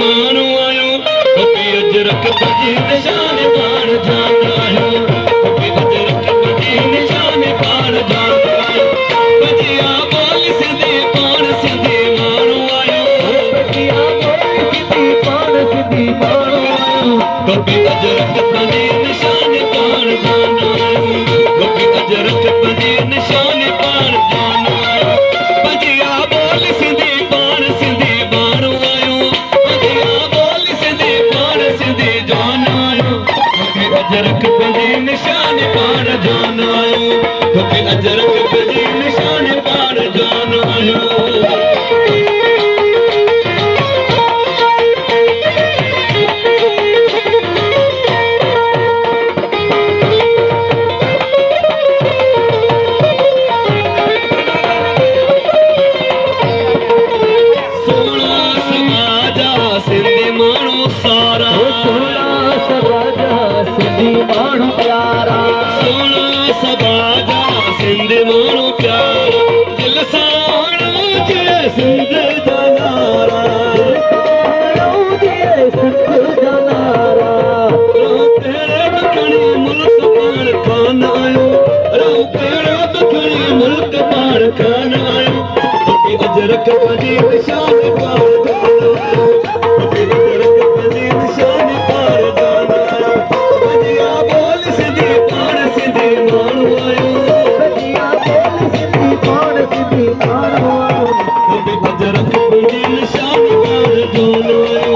माण्हू आहियूं टोपी अजरक बजी निशान पाण जान आहियूं टोपी अजरक बजी निशान पाण जान आहियूं बजिया बोल सिंधी पाण सिंधी माण्हू आहियूं बजिया बोल सिंधी पाण सिंधी माण्हू आहियूं टोपी अजरक बजी निशान पाण जान आहियूं टोपी अजरक बजी निशान पाण जान आहियूं बजिया बोल सिंधी पाण सिंधी माण्हू आहियूं बजिया बोल सिंधी पाण सिंधी जान आहियूं टोपी अजरक बजी निशान पाण जान आहियूं टोपी अजरक बजी निशान पाण जान आहियूं सिंधी माण्हू सारा सोना सबाजा सिंधी माण्हू प्यारा सोना सबाजा सिंधी माण्हू प्यारा दिल सां जे सिंध जा नारा सिंध जा नारा तेरे ॾखणी मुल्क पाण कान आहियूं तेरे ॾखणी मुल्क पाण कान आहियूं अजरक बजी निशान पाण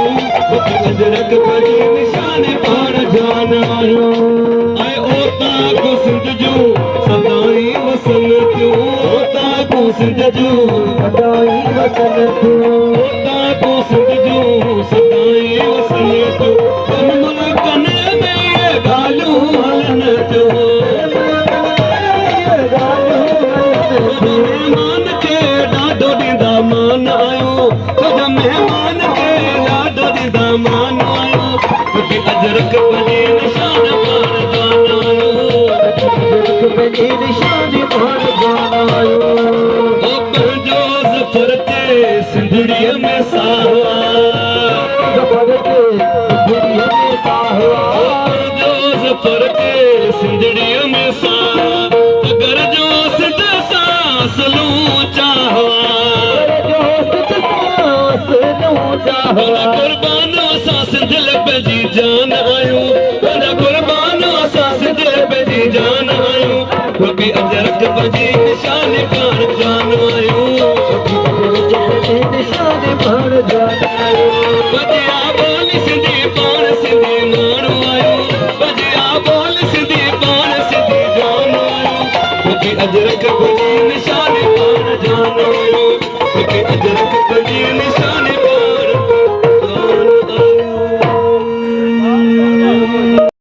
अजरक बजी निशान पाण जान आहियूं ऐं ओतां को सिंध जूं सदाई वसन थियूं ओतां को सिंध जूं सदाई वसन थियूं ओतां को सिंध जूं सदाई वसन थियूं ॿिन मुल्कनि में इहे ॻाल्हियूं हलनि थियूं महिमान खे ॾाढो ॾींदा मान आहियूं तुंहिंजा महिमान खे ॾाढो ॾींदा मान आहियूं टोपी अजरक बजी निशान पाण जान आहियूं अजरक बजी निशान पाण जान आहियूं ओ पंहिंजो ज़फ़र ते सिंधड़ीअ में साहवा ज़फ़र ते सिंधड़ीअ में साहवा पंहिंजो ज़फ़र ते सिंधड़ीअ में साहवा अगर जो सिंध सां सलूं चाहवा कुर्बानो असां सिंध लबजी जान आहियूं कुर्बानो असां सिंध लबजी जान आहियूं टोपी अजरक बजी निशान पाण जान आहियूं निशान पाण जान आहियूं बजिया बोल सिंधी पाण सिंधी माण्हू आहियूं बजिया बोल सिंधी पाण सिंधी जान आहियूं टोपी अजरक बजी निशान पाण जान आहियूं टोपी अजरक